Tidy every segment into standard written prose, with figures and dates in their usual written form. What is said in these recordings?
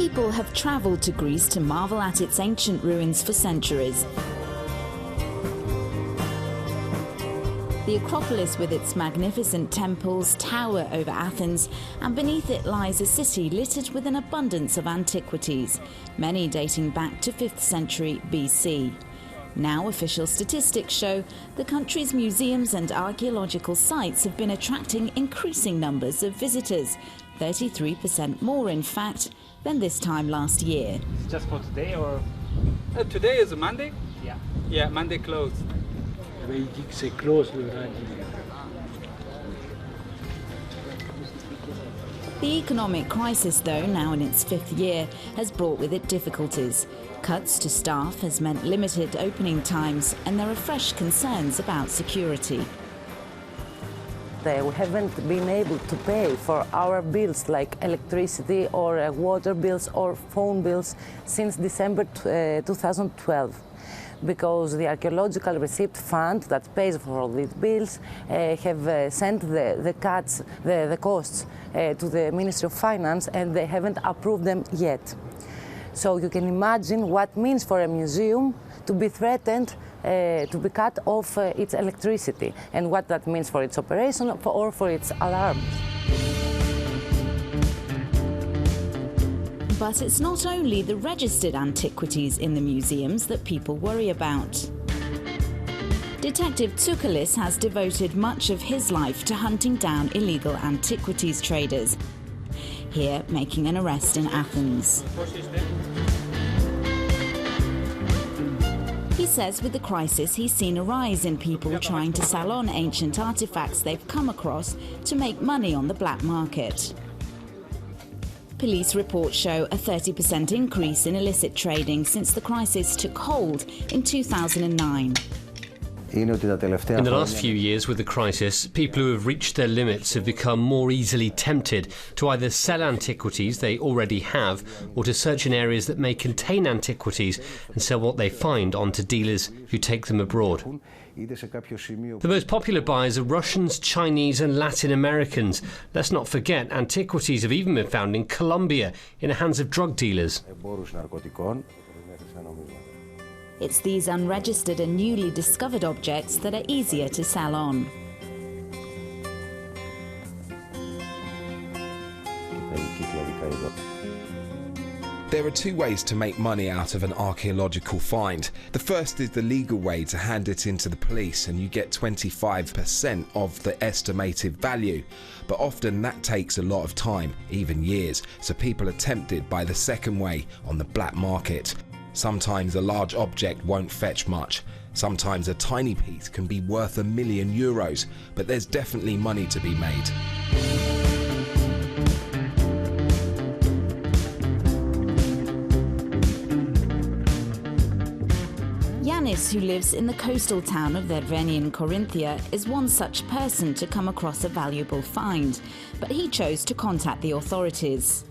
People have travelled to Greece to marvel at its ancient ruins for centuries. The Acropolis, with its magnificent temples, tower over Athens, and beneath it lies a city littered with an abundance of antiquities, many dating back to 5th century BC. Now official statistics show the country's museums and archaeological sites have been attracting increasing numbers of visitors, 33% more in fact than this time last year. Just for today or? Today is Monday? Yeah. Yeah, Monday closed. The economic crisis, though, now in its 5th year, has brought with it difficulties. Cuts to staff has meant limited opening times, and there are fresh concerns about security. We haven't been able to pay for our bills like electricity or water bills or phone bills since December 2012. Because the Archaeological Receipt Fund that pays for all these bills have sent the costs to the Ministry of Finance, and they haven't approved them yet. So you can imagine what it means for a museum to be threatened to be cut off its electricity, and what that means for its operation or for its alarms. But it's not only the registered antiquities in the museums that people worry about. Detective Tsoukalis has devoted much of his life to hunting down illegal antiquities traders, here making an arrest in Athens. He says with the crisis he's seen a rise in people trying to sell on ancient artifacts they've come across to make money on the black market. Police reports show a 30% increase in illicit trading since the crisis took hold in 2009. In the last few years with the crisis, people who have reached their limits have become more easily tempted to either sell antiquities they already have or to search in areas that may contain antiquities and sell what they find onto dealers who take them abroad. The most popular buyers are Russians, Chinese and Latin Americans. Let's not forget, antiquities have even been found in Colombia in the hands of drug dealers. It's these unregistered and newly discovered objects that are easier to sell on. There are two ways to make money out of an archaeological find. The first is the legal way, to hand it into the police and you get 25% of the estimated value. But often that takes a lot of time, even years, so people are tempted by the second way on the black market. Sometimes a large object won't fetch much. Sometimes a tiny piece can be worth €1 million, but there's definitely money to be made. Yanis, who lives in the coastal town of Derveni, Corinthia, is one such person to come across a valuable find, but he chose to contact the authorities.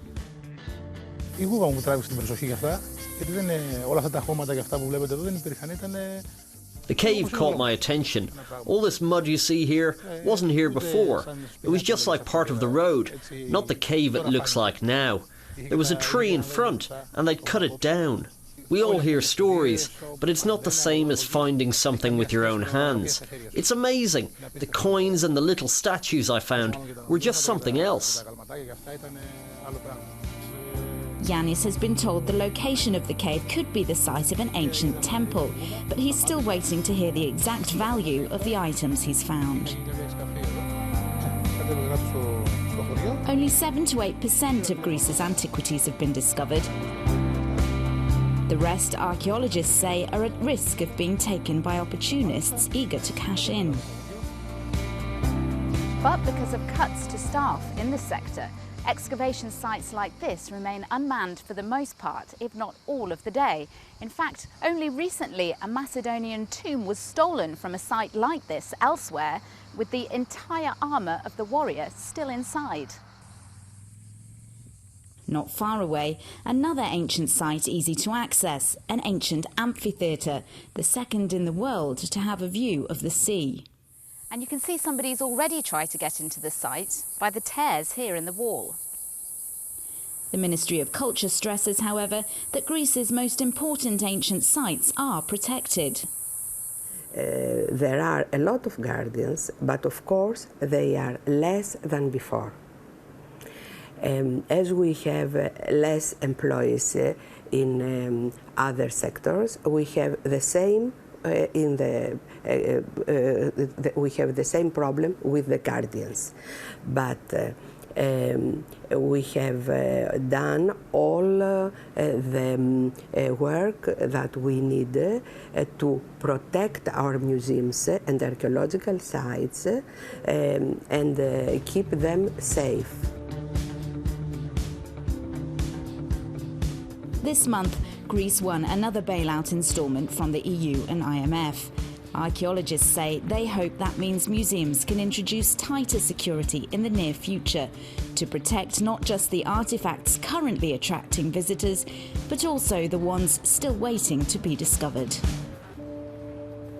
The cave caught my attention. All this mud you see here wasn't here before. It was just like part of the road, not the cave it looks like now. There was a tree in front, and they'd cut it down. We all hear stories, but it's not the same as finding something with your own hands. It's amazing. The coins and the little statues I found were just something else. Yanis has been told the location of the cave could be the site of an ancient temple, but he's still waiting to hear the exact value of the items he's found. Only 7 to 8% of Greece's antiquities have been discovered. The rest, archaeologists say, are at risk of being taken by opportunists eager to cash in. But because of cuts to staff in the sector, excavation sites like this remain unmanned for the most part, if not all of the day. In fact, only recently a Macedonian tomb was stolen from a site like this elsewhere, with the entire armour of the warrior still inside. Not far away, another ancient site easy to access, an ancient amphitheatre, the second in the world to have a view of the sea. And you can see somebody's already tried to get into the site by the tears here in the wall. The Ministry of Culture stresses, however, that Greece's most important ancient sites are protected. There are a lot of guardians, but of course they are less than before. As we have less employees in other sectors, we have the same we have the same problem with the guardians, but we have done all the work that we need to protect our museums and archaeological sites and keep them safe. This month, Greece won another bailout instalment from the EU and IMF. Archaeologists say they hope that means museums can introduce tighter security in the near future to protect not just the artefacts currently attracting visitors, but also the ones still waiting to be discovered.